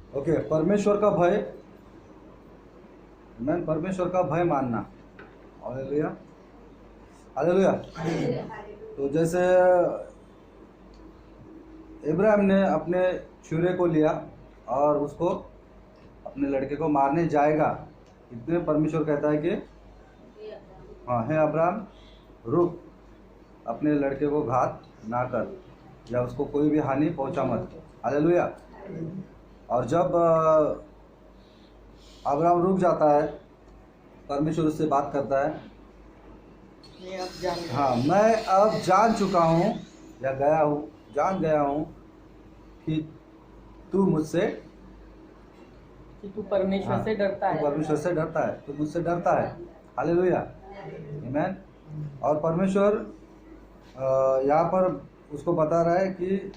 Okay, परमेश्वर का भय, मैं परमेश्वर का भय मानना। Hallelujah, hallelujah. तो जैसे इब्राहिम ने अपने छुरे को लिया और उसको अपने लड़के को मारने जाएगा, इतने परमेश्वर कहता है कि हाँ है अब्राहम, रुक, अपने लड़के को घात ना कर या उसको कोई भी हानि पहुंचा मत। हालेलुया। और जब अब्राहम रुक जाता है, परमेश्वर उससे बात करता है, हाँ मैं अब जान चुका हूँ या जान गया हूँ कि तू मुझसे, कि तू परमेश्वर से डरता है, परमेश्वर से डरता है, तू मुझसे डरता है। हालेलुया, आमीन। और परमेश्वर यहाँ पर उसको बता रहा है कि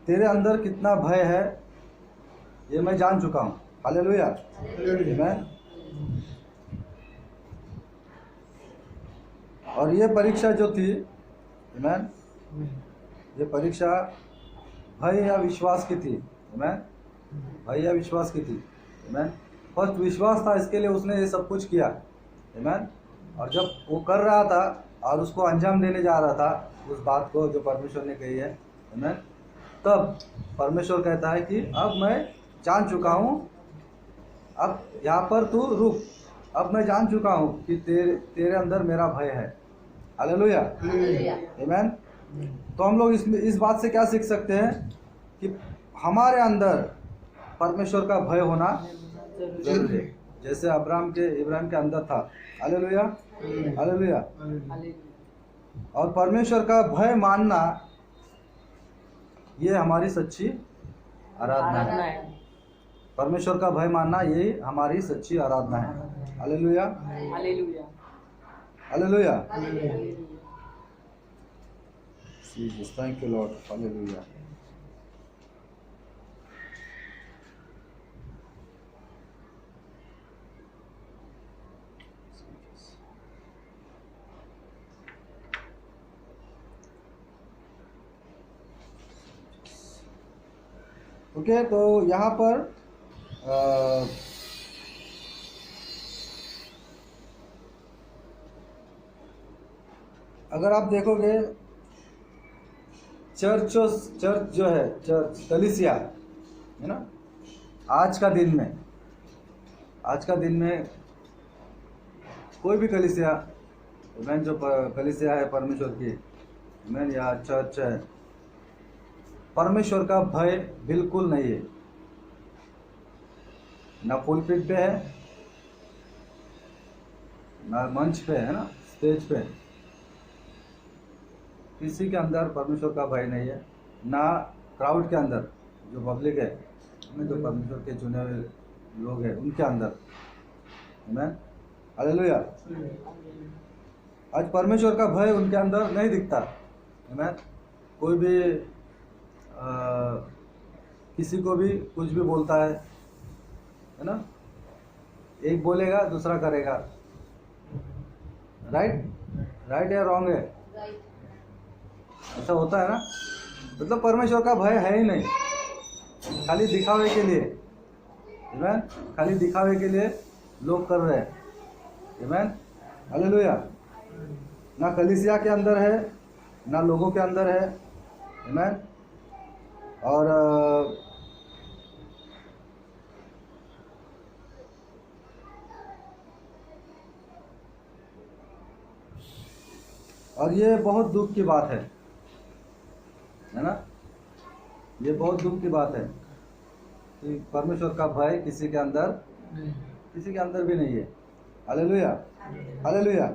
तेरे अंदर कितना भय है ये मैं जान चुका हूँ। हालेलुया, आमीन। और ये परीक्षा जो थी, आमीन, ये परीक्षा भय या विश्वास की थी, आमीन, भय या विश्वास की थी, आमीन। फर्स्ट विश्वास था, इसके लिए उसने ये सब कुछ किया, आमीन। और जब वो कर रहा था और उसको अंजाम देने जा रहा था उस बात को जो परमेश्वर ने कही है, आमीन, तब परमेश्वर कहता है कि अब मैं जान चुका हूँ, अब यहाँ पर तू रुक, अब मैं जान चुका हूँ कि तेरे अंदर मेरा भय है। हालेलुया, आमीन। तो हम लोग इस बात से क्या सीख सकते हैं कि हमारे अंदर परमेश्वर का भय होना जरूरी है, जैसे इब्राहिम के अंदर था। Hallelujah, hallelujah. और परमेश्वर का भय मानना ये हमारी सच्ची आराधना है। परमेश्वर का भय मानना ये हमारी सच्ची आराधना है। Hallelujah, hallelujah, hallelujah. Jesus, thank you Lord. Hallelujah. Okay, तो यहाँ पर अगर आप देखोगे चर्च जो है, चर्च कलीसिया है ना, आज का दिन में कोई भी कलीसिया, मैन जो कलीसिया है परमेश्वर की, मैन या चर्च है, परमेश्वर का भय बिल्कुल नहीं है। ना पुलपिट पे है, ना मंच पे है ना, स्टेज पे, किसी के अंदर परमेश्वर का भय नहीं है। ना क्राउड के अंदर जो पब्लिक है, जो परमेश्वर के चुने हुए लोग हैं उनके अंदर, आमीन, हालेलुया। आज परमेश्वर का भय उनके अंदर नहीं दिखता, आमीन। कोई भी किसी को भी कुछ भी बोलता है ना, एक बोलेगा दूसरा करेगा, राइट या रॉन्ग है, ऐसा होता है ना। मतलब परमेश्वर का भय है ही नहीं, खाली दिखावे के लिए, आमीन, खाली दिखावे के लिए लोग कर रहे हैं, आमीन, हालेलुया। ना कलीसिया के अंदर है, ना लोगों के अंदर है, आमीन। और ये बहुत दुख की बात है ना, ये बहुत दुख की बात है कि परमेश्वर का भय किसी के अंदर भी नहीं है। Hallelujah, hallelujah.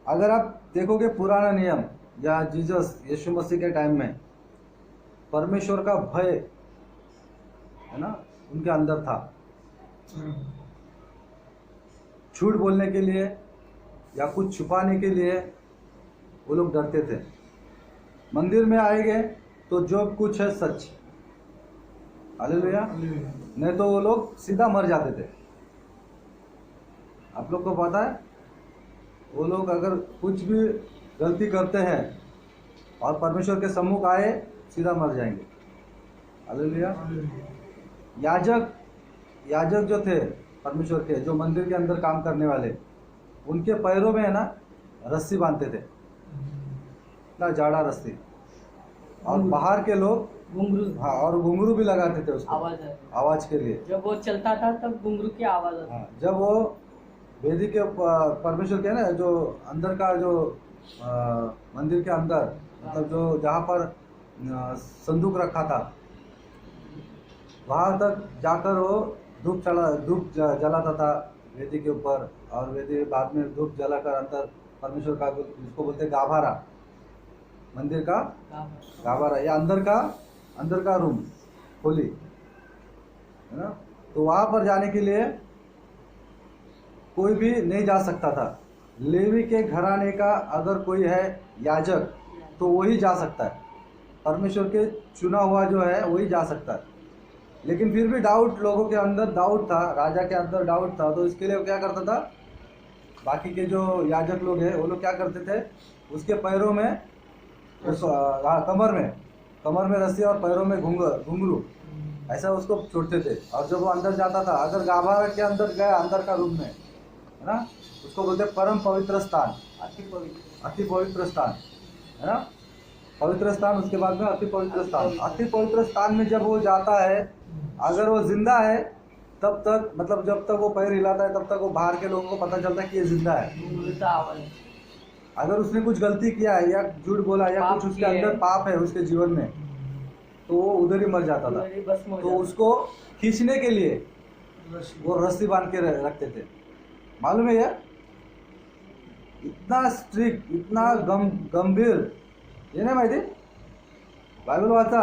अगर आप देखोगे पुराना नियम या यीशु मसीह के टाइम में परमेश्वर का भय है ना उनके अंदर था। झूठ बोलने के लिए या कुछ छुपाने के लिए वो लोग डरते थे। मंदिर में आएंगे तो जो कुछ है सच, हालेलुया, नहीं तो वो लोग सीधा मर जाते थे। आप लोग को पता है, वो लोग अगर कुछ भी गलती करते हैं और परमेश्वर के सम्मुख आए सीधा मर जाएंगे। हालेलुया। याजक जो थे परमेश्वर के, जो मंदिर के अंदर काम करने वाले, उनके पैरों में है ना रस्सी बांधते थे, ना जाड़ा रस्सी, और बाहर के लोग घुंघरू हाँ और घुंघरू भी लगाते थे उसको आवाज है। आवाज के लिए। जब वो चलता था तब घुंघरू की आवाज आती। हाँ, जब वो वेदी के परमेश्वर के ना जो अंदर का जो मंदिर के अंदर, मतलब जो जहाँ पर संदूक रखा था, वहाँ तक जाकर वो धूप जलाता था वेदी के ऊपर, और वेदी बाद में धूप जलाकर अंदर परमेश्वर का, जिसको बोलते हैं गाभारा, मंदिर का गाभारा, या अंदर का रूम खोली है ना। तो वहाँ पर जाने के लिए कोई भी नहीं जा सकता था। लेवी के घराने का अगर कोई है याजक तो वही जा सकता है, परमेश्वर के चुना हुआ जो है वही जा सकता है। लेकिन फिर भी डाउट, लोगों के अंदर डाउट था, राजा के अंदर डाउट था, तो इसके लिए वो क्या करता था, बाकी के जो याजक लोग हैं वो लोग क्या करते थे, उसके पैरों में कमर में रस्सी और पैरों में घुंघरू ऐसा उसको छोड़ते थे। और जब वो अंदर जाता था, अगर गाभा के अंदर गया, अंदर का रूम में है ना, उसको बोलते हैं परम पवित्र स्थान, अति पवित्र स्थान है ना, पवित्र स्थान। उसके बाद में अति पवित्र स्थान। अति पवित्र स्थान में जब वो जाता है, अगर वो जिंदा है तब तक, मतलब जब तक वो पैर हिलाता है तब तक वो बाहर के लोगों को पता चलता है कि ये जिंदा है। अगर उसने कुछ गलती किया है या झूठ बोला या कुछ उसके अंदर पाप है उसके जीवन में, तो वो उधर ही मर जाता था। तो उसको खींचने के लिए वो रस्सी बांध के रखते थे। मालूम है यार, इतना स्ट्रिक्ट, इतना गंभीर, ये नाही माहिती, बायबल वाचा,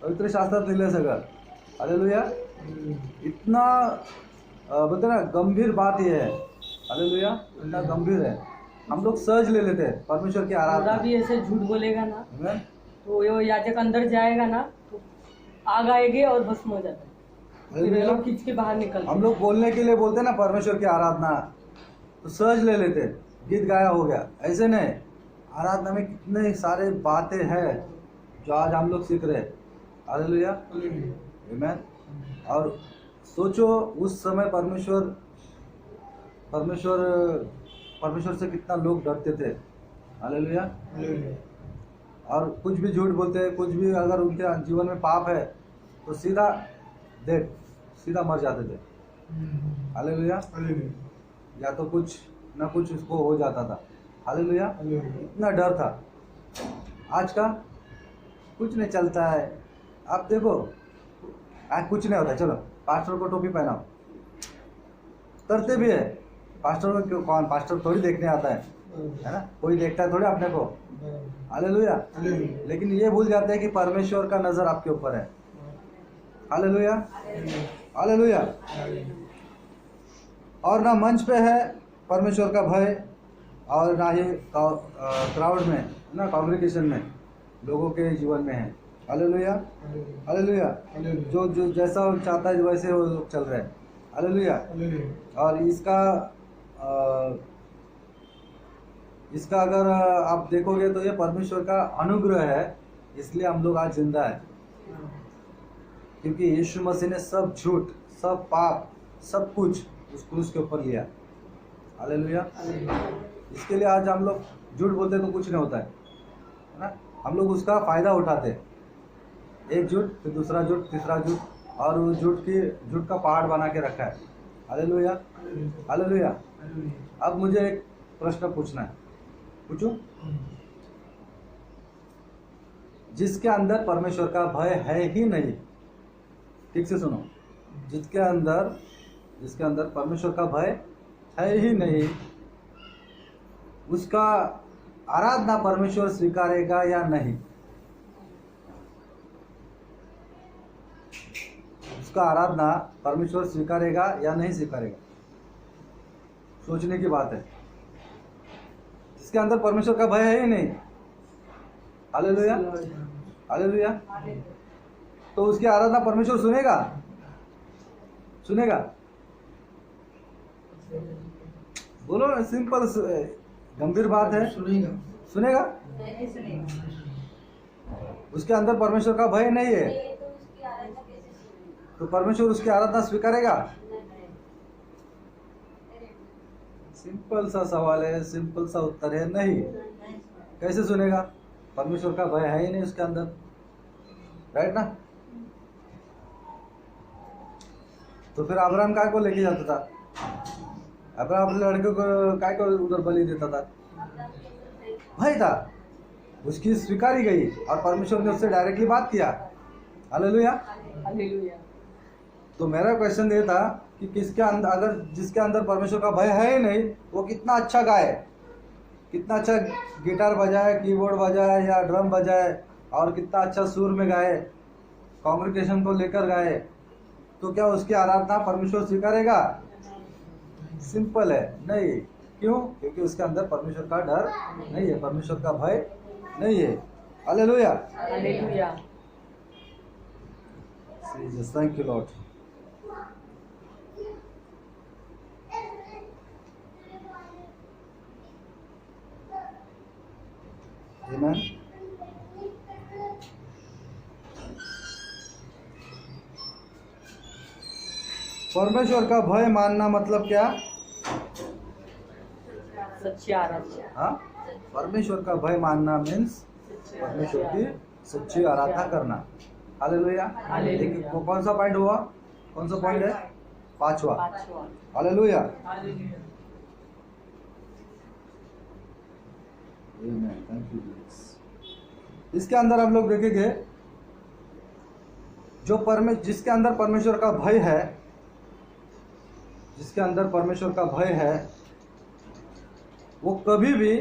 पवित्र शास्त्रात लिहिलंय सगळं। हालेलुया। इतना बोलते ना गंभीर बात ये है, हालेलुया, इतना गंभीर है। हम लोग सहज ले लेते हैं परमेश्वर की आराधना। भी ऐसे झूठ बोलेगा ना तो वो याजक अंदर जाएगा ना तो आग आएगी और भस्म हो जाता है, फिर ये लोग खींच के बाहर निकलते। हम लोग बोलने के लिए बोलते हैं ना परमेश्वर की आराधना, तो सहज ले लेते, गीत गाया हो गया, ऐसे नहीं। आराधना में कितने सारे बातें हैं जो आज हम लोग सीख रहे हैं। हालेलुया, आमीन। और सोचो उस समय परमेश्वर से कितना लोग डरते थे। हालेलुया। और कुछ भी झूठ बोलते हैं, कुछ भी अगर उनके जीवन में पाप है तो सीधा मर जाते थे। हालेलुया। या तो कुछ ना कुछ उसको हो जाता था। हालेलुया। इतना डर था। आज का कुछ नहीं चलता है। आप देखो, आज कुछ नहीं होता, चलो पास्टर को टोपी पहनाओ, करते भी है। पास्टर को क्यों, कौन पास्टर थोड़ी देखने आता है ना, कोई देखता है थोड़ी अपने को। हालेलुया। लेकिन ये भूल जाते हैं कि परमेश्वर का नजर आपके ऊपर है। Hallelujah, hallelujah. और ना मंच पे है परमेश्वर का भय, और ना ही क्राउड में ना, कांग्रेगेशन में लोगों के जीवन में है। Hallelujah, hallelujah. जो जैसा वो चाहता है वैसे वो लोग चल रहे हैं। हालेलुया। और इसका अगर आप देखोगे तो ये परमेश्वर का अनुग्रह है, इसलिए हम लोग आज जिंदा है, क्योंकि यीशु मसीह ने सब झूठ, सब पाप, सब कुछ उस क्रूस के ऊपर लिया। हालेलुया। इसके लिए आज हम लोग झूठ बोलते तो कुछ नहीं होता है ना, हम लोग उसका फायदा उठाते हैं। एक झूठ, फिर दूसरा झूठ, तीसरा झूठ, और वो झूठ का पहाड़ बना के रखा है। Hallelujah, hallelujah. अब मुझे एक प्रश्न पूछना है, पूछूं? जिसके अंदर परमेश्वर का भय है ही नहीं, ठीक से सुनो, जिसके अंदर परमेश्वर का भय है ही नहीं, उसका आराधना परमेश्वर स्वीकारेगा या नहीं? उसका आराधना परमेश्वर स्वीकारेगा या नहीं स्वीकारेगा? सोचने की बात है। जिसके अंदर परमेश्वर का भय है ही नहीं, हालेलुया, हालेलुया, तो उसकी आराधना परमेश्वर सुनेगा? बोलो ना, सिंपल गंभीर बात है। सुनेगा? उसके अंदर परमेश्वर का भय नहीं है, तो परमेश्वर उसकी आराधना स्वीकारेगा? सिंपल सा सवाल है, सिंपल सा उत्तर है नहीं। कैसे सुनेगा? परमेश्वर का भय है ही नहीं उसके अंदर, राइट ना? तो फिर अब्राहम काय को लेके जाता था? अब्राहम अपने लड़के को काय को उधर बलि देता था? भय था, उसकी स्वीकारी गई और परमेश्वर ने उससे डायरेक्टली बात किया। हालेलुया। हालेलुया। तो मेरा क्वेश्चन ये था कि किसके अंदर, अगर जिसके अंदर परमेश्वर का भय है ही नहीं, वो कितना अच्छा गाए, कितना अच्छा गिटार बजाए, कीबोर्ड बजाए या ड्रम बजाए और कितना अच्छा सुर में गाए, कॉन्ग्रेगेशन को लेकर गाए, तो क्या उसकी आराधना परमेश्वर स्वीकारेगा? सिंपल है, नहीं। क्यों? क्योंकि उसके अंदर परमेश्वर का डर नहीं है, परमेश्वर का भय नहीं है। Hallelujah. Hallelujah. Jesus, thank you Lord. Amen. परमेश्वर का भय मानना मतलब क्या? सच्ची आराधना। हाँ, परमेश्वर का भय मानना मीन्स परमेश्वर की सच्ची आराधना करना। हालेलुया। हालेलुया। कौन सा पॉइंट हुआ? कौन सा पॉइंट है? पांचवा। पांचवा। Hallelujah. Hallelujah. Amen. Thank you Jesus. इसके अंदर हम लोग देखेंगे जिसके अंदर परमेश्वर का भय है, जिसके अंदर परमेश्वर का भय है, वो कभी भी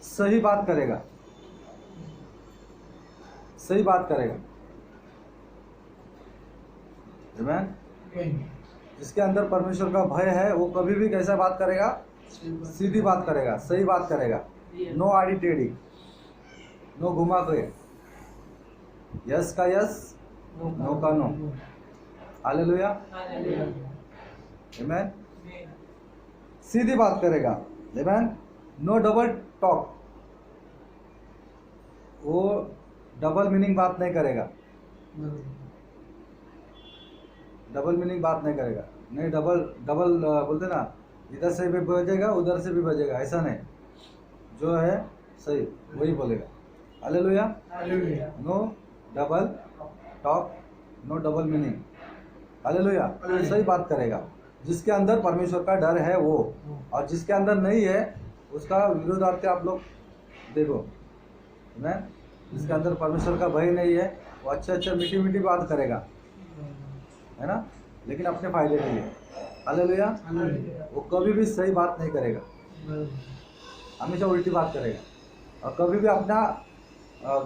सही बात करेगा, सही बात करेगा। आमीन। जिसके अंदर परमेश्वर का भय है वो कभी भी कैसा बात करेगा? सीधी बात करेगा, सही बात करेगा। नो आड़ी टेढ़ी, नो घुमा के, यस का यस, नो का नो। हालेलुया। आमीन। सीधी बात करेगा। आमीन। नो डबल टॉक, वो डबल मीनिंग बात नहीं करेगा, डबल मीनिंग बात नहीं करेगा। नहीं, डबल डबल बोलते ना, इधर से भी बजेगा उधर से भी बजेगा, ऐसा नहीं। जो है सही वही बोलेगा। Hallelujah. No double talk, no double meaning. Hallelujah. सही बात करेगा। जिसके अंदर परमेश्वर का डर है वो, और जिसके अंदर नहीं है उसका विरोधार्थी आप लोग देखो। मैं जिसके अंदर परमेश्वर का भय नहीं है वो अच्छा मीठी मीठी बात करेगा, है ना, लेकिन अपने फायदे के लिए। हालेलुया। वो कभी भी सही बात नहीं करेगा, हमेशा उल्टी बात करेगा और कभी भी अपना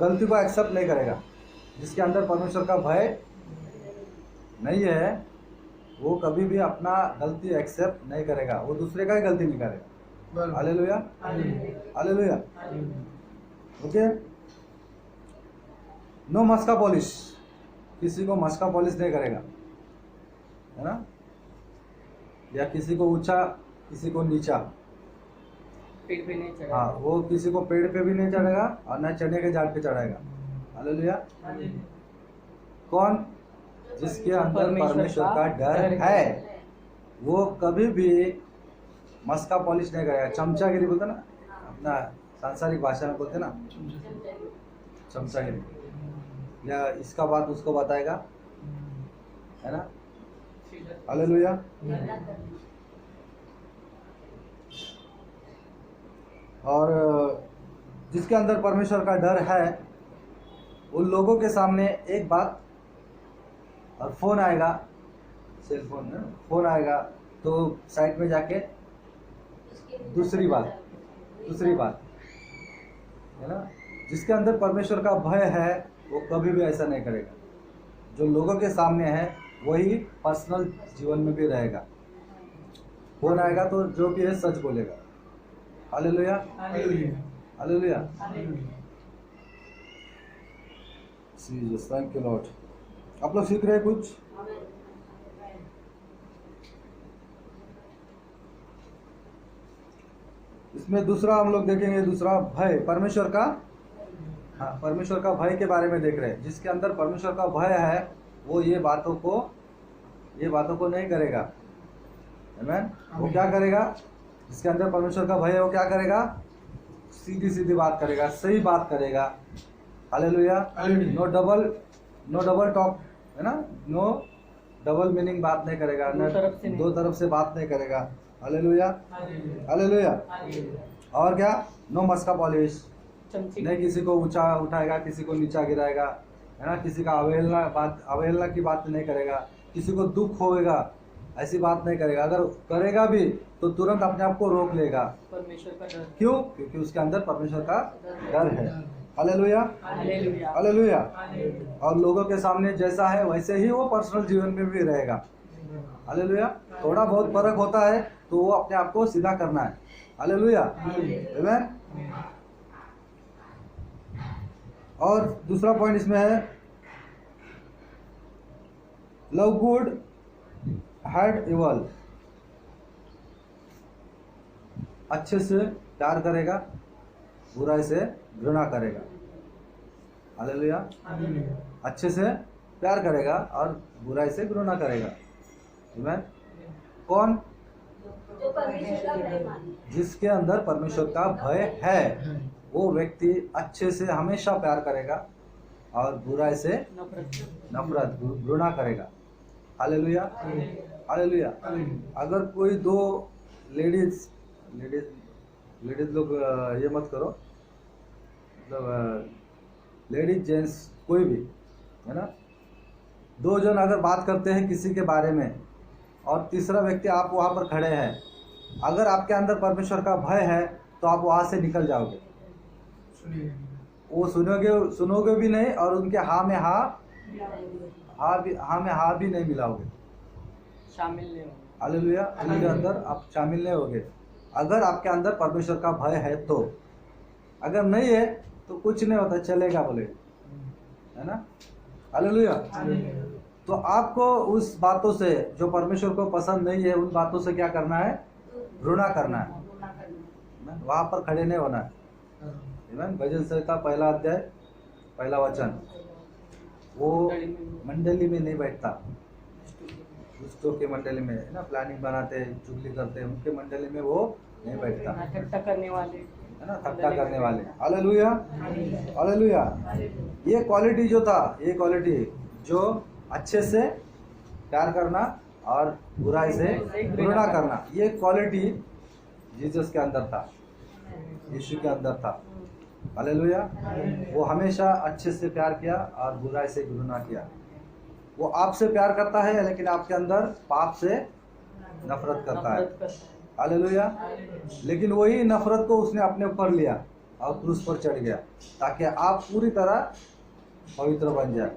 गलती को एक्सेप्ट नहीं करेगा। जिसके अंदर परमेश्वर का भय नहीं है वो कभी भी अपना गलती एक्सेप्ट नहीं करेगा, वो दूसरे का ही गलती नहीं करेगा। हालेलुया। हालेलुया। ओके। नो मस्का पॉलिश, किसी को मस्का पॉलिश नहीं करेगा, है ना, या किसी को ऊंचा किसी को नीचा। पेड़ पे नहीं चढ़ा। हाँ, वो किसी को पेड़ पे भी नहीं चढ़ेगा और न चने के झाड़ पे चढ़ेगा। हालेलुया। कौन? जिसके अंदर परमेश्वर का डर है वो कभी भी मस्का पॉलिश नहीं करेगा। चमचागिरी बोलते ना, अपना सांसारिक भाषा में बोलते ना, चमचागिरी, या इसका बात उसको बताएगा, है ना। हालेलुया। और जिसके अंदर परमेश्वर का डर है उन लोगों के सामने एक बात, और फोन आएगा, सेल फोन है, फोन आएगा तो साइड में जाके दूसरी बात, है ना। जिसके अंदर परमेश्वर का भय है वो कभी भी ऐसा नहीं करेगा। जो लोगों के सामने है वही पर्सनल जीवन में भी रहेगा। फोन आएगा तो जो भी है सच बोलेगा। Hallelujah. Hallelujah. Jesus, thank you Lord. आप लोग सीख रहे हैं कुछ? इसमें दूसरा हम लोग देखेंगे, दूसरा भय, परमेश्वर का, हाँ, परमेश्वर का भय के बारे में देख रहे हैं। जिसके अंदर परमेश्वर का भय है वो ये बातों को नहीं करेगा। आमीन। वो क्या करेगा? जिसके अंदर परमेश्वर का भय है वो क्या करेगा? सीधी सीधी बात करेगा, सही बात करेगा। हालेलुया। नो डबल टॉक, है ना? नो डबल मीनिंग बात नहीं करेगा, दो तरफ से बात नहीं करेगा। Hallelujah, hallelujah. और क्या? नो मस्का पॉलिश, नहीं किसी को ऊंचा उठाएगा, किसी को नीचा गिराएगा, है ना? किसी का अवहेलना की बात नहीं करेगा, किसी को दुख होएगा ऐसी बात नहीं करेगा। अगर करेगा भी तो तुरंत अपने आप को रोक लेगा। परमेश्वर का डर। क्यों? क्योंकि उसके अंदर परमेश्वर का डर है। Hallelujah, hallelujah, hallelujah. और लोगों के सामने जैसा है वैसे ही वो पर्सनल जीवन में भी रहेगा। हालेलुया। थोड़ा बहुत फर्क होता है तो वो अपने आप को सीधा करना है। हालेलुया, आमीन। और दूसरा पॉइंट इसमें है, लव गुड हेट इवल, अच्छे से प्यार करेगा, बुराई से घृणा करेगा। हालेलुया। अच्छे से प्यार करेगा और बुराई से घृणा करेगा। आमीन। कौन? जो परमेश्वर का भय माने। जिसके अंदर परमेश्वर का भय है वो व्यक्ति अच्छे से हमेशा प्यार करेगा और बुराई से नफरत घृणा करेगा। Hallelujah, hallelujah. अगर कोई दो लेडीज लोग ये मत करो, मतलब लेडीज जेंट्स कोई भी, है ना? दो जन अगर बात करते हैं किसी के बारे में और तीसरा व्यक्ति आप वहाँ पर खड़े हैं, अगर आपके अंदर परमेश्वर का भय है तो आप वहाँ से निकल जाओगे। वो सुनोगे भी नहीं और उनके हाँ में हाँ भी नहीं मिलाओगे, शामिल नहीं होंगे। हालेलुया। उनके अंदर आप शामिल नहीं होगे अगर आपके अंदर परमेश्वर का भय है तो। अगर नहीं है तो कुछ नहीं होता, चलेगा बोले, है ना? हालेलुया। तो आपको उस बातों से जो परमेश्वर को पसंद नहीं है उन बातों से क्या करना है? घृणा करना है। वहां पर खड़े नहीं होना है। भजन संहिता 1 अध्याय 1 वचन, वो मंडली में नहीं बैठता। दुष्टों के मंडली में, है ना? प्लानिंग बनाते हैं, चुगली करते हैं, उनके मंडली में वो नहीं बैठता, ठट्टा करने वाले, है ना? ठट्टा करने वाले। Hallelujah, hallelujah. ये क्वालिटी जो था, ये क्वालिटी जो अच्छे से प्यार करना और बुराई से घृणा करना, ये क्वालिटी जीसस के अंदर था, यीशु के अंदर था। हालेलुया। वो हमेशा अच्छे से प्यार किया और बुराई से घृणा किया। वो आपसे प्यार करता है लेकिन आपके अंदर पाप से नफरत करता है। हालेलुया। लेकिन वही नफरत को उसने अपने ऊपर लिया और क्रूस पर चढ़ गया ताकि आप पूरी तरह पवित्र बन जाए,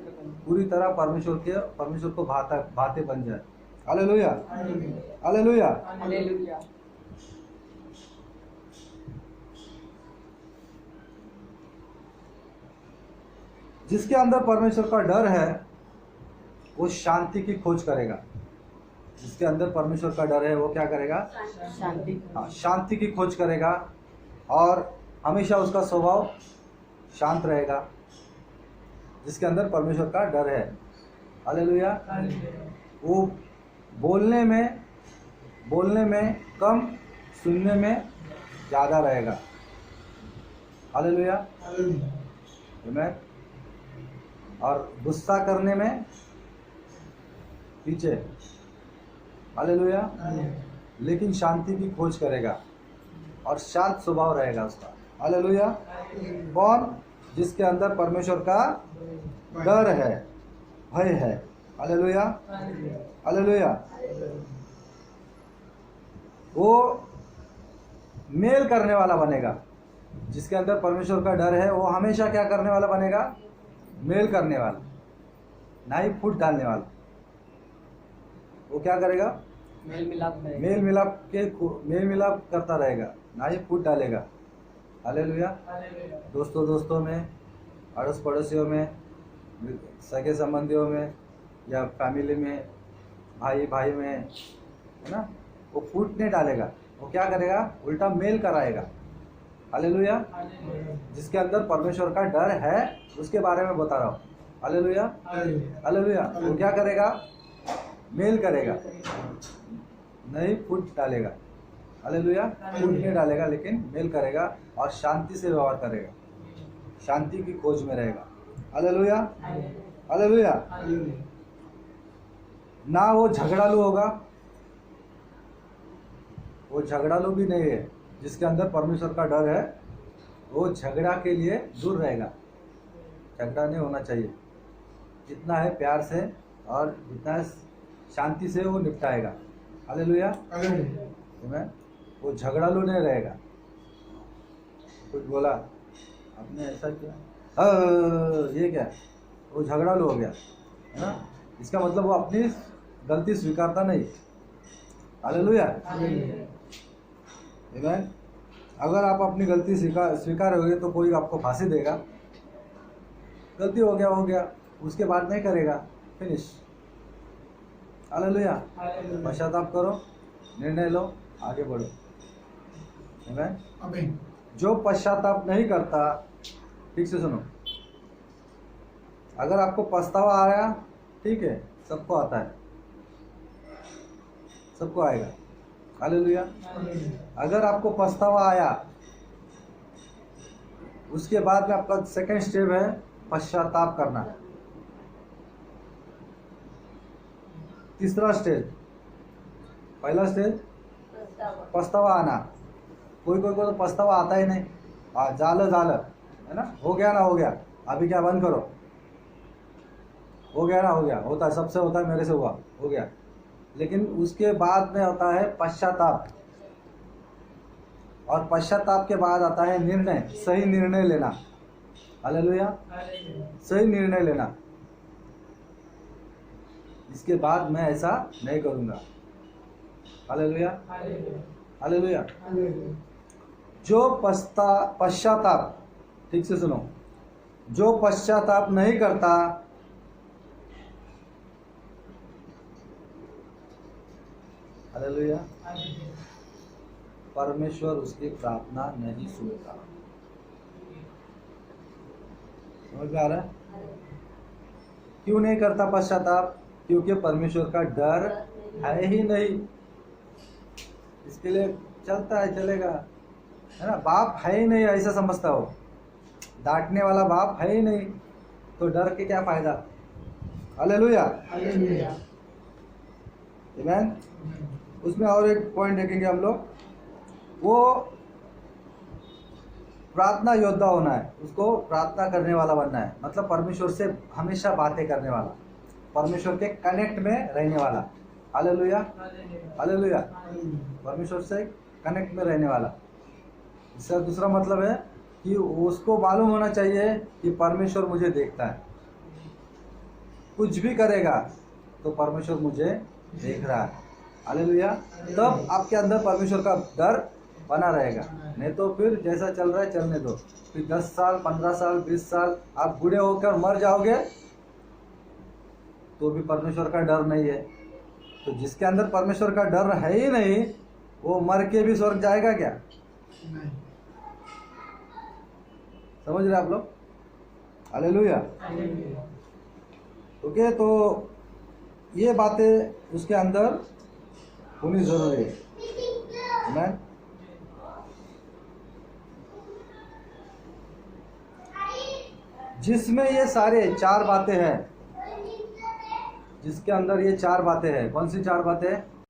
पूरी तरह परमेश्वर को भाते बन जाए। Hallelujah, hallelujah, hallelujah. जिसके अंदर परमेश्वर का डर है वो शांति की खोज करेगा। जिसके अंदर परमेश्वर का डर है वो क्या करेगा? शांति। हाँ, शांति की खोज करेगा और हमेशा उसका स्वभाव शांत रहेगा। जिसके अंदर परमेश्वर का डर है, हालेलुया, वो बोलने में कम, सुनने में ज़्यादा रहेगा। हालेलुया, आमीन। और गुस्सा करने में पीछे, हालेलुया। लेकिन शांति की खोज करेगा और शांत स्वभाव रहेगा उसका। हालेलुया। कौन? जिसके अंदर परमेश्वर का डर है, भय है। Hallelujah, hallelujah. वो मेल करने वाला बनेगा। जिसके अंदर परमेश्वर का डर है वो हमेशा क्या करने वाला बनेगा? मेल करने वाला, ना ही फूट डालने वाला। वो क्या करेगा? मेल मिलाप करता रहेगा, ना ही फूट डालेगा। हालेलुया। दोस्तों में, अड़ोस पड़ोसियों में, सगे संबंधियों में या फैमिली में, भाई में, है ना? वो फूट नहीं डालेगा। वो क्या करेगा? उल्टा मेल कराएगा। हालेलुया। जिसके अंदर परमेश्वर का डर है उसके बारे में बता रहा हूँ। Hallelujah, hallelujah. वो क्या करेगा? मेल करेगा, नहीं फूट डालेगा। हालेलुया, फूट नहीं डालेगा लेकिन मेल करेगा और शांति से व्यवहार करेगा, शांति की खोज में रहेगा। Hallelujah, hallelujah. ना वो झगड़ालू होगा, वो झगड़ालू भी नहीं है। जिसके अंदर परमेश्वर का डर है वो झगड़ा के लिए दूर रहेगा। झगड़ा नहीं होना चाहिए। जितना है प्यार से और जितना है शांति से वो निपटाएगा। हालेलुया, आमीन। वो झगड़ालू नहीं रहेगा। कुछ बोला आपने, ऐसा किया, ये क्या, वो झगड़ालू हो गया, है ना? इसका मतलब वो अपनी गलती स्वीकारता नहीं। हालेलुया, आमीन। अगर आप अपनी गलती स्वीकारोगे तो कोई आपको फांसी देगा। गलती हो गया, उसके बाद नहीं करेगा, फिनिश। हालेलुया, पश्चाताप करो, निर्णय लो, आगे बढ़ो। आमीन। जो पश्चाताप नहीं करता, ठीक से सुनो, अगर आपको पछतावा आया, ठीक है, सबको आता है, सबको आएगा। हालेलुया। अगर आपको पछतावा आया, उसके बाद में आपका सेकंड स्टेप है पश्चाताप करना। तीसरा स्टेज, पहला स्टेज पछतावा आना। कोई को तो पछतावा आता ही नहीं, झालं है ना, हो गया, अभी क्या बंद करो, हो गया, होता है, सबसे होता है, मेरे से हुआ, हो गया। लेकिन उसके बाद में होता है पश्चाताप, और पश्चाताप के बाद आता है निर्णय, सही निर्णय लेना। हालेलुया, सही निर्णय लेना। इसके बाद मैं ऐसा नहीं करूंगा। Hallelujah, hallelujah. जो पश्चाताप, ठीक से सुनो, जो पश्चाताप नहीं करता, हालेलुया, परमेश्वर उसकी प्रार्थना नहीं सुनता। समझ में आ रहा है? क्यों नहीं करता पश्चाताप? क्योंकि परमेश्वर का डर है ही नहीं। इसके लिए चलता है, चलेगा, है ना। बाप है ही नहीं ऐसा समझता हो, डांटने वाला बाप है ही नहीं, तो डर के क्या फायदा। हालेलुया, आमीन। उसमें और एक पॉइंट देखेंगे हम लोग, वो प्रार्थना योद्धा होना है, उसको प्रार्थना करने वाला बनना है। मतलब परमेश्वर से हमेशा बातें करने वाला, परमेश्वर के कनेक्ट में रहने वाला। Hallelujah, hallelujah. परमेश्वर से कनेक्ट में रहने वाला। इसका दूसरा मतलब है कि उसको मालूम होना चाहिए कि परमेश्वर मुझे देखता है। कुछ भी करेगा तो परमेश्वर मुझे देख रहा है। हालेलुया। तब आपके अंदर परमेश्वर का डर बना रहेगा। नहीं तो फिर जैसा चल रहा है चलने दो। फिर 10 साल, 15 साल, 20 साल आप बूढ़े होकर मर जाओगे तो भी परमेश्वर का डर नहीं है। तो जिसके अंदर परमेश्वर का डर है ही नहीं, वो मर के भी स्वर्ग जाएगा क्या? नहीं। समझ रहे आप लोग? हालेलुया। ओके, तो ये बातें उसके अंदर होनी जरूरी है। आमीन। जिसमें ये सारे 4 बातें हैं, जिसके अंदर ये 4 बातें हैं, कौन सी 4 बातें?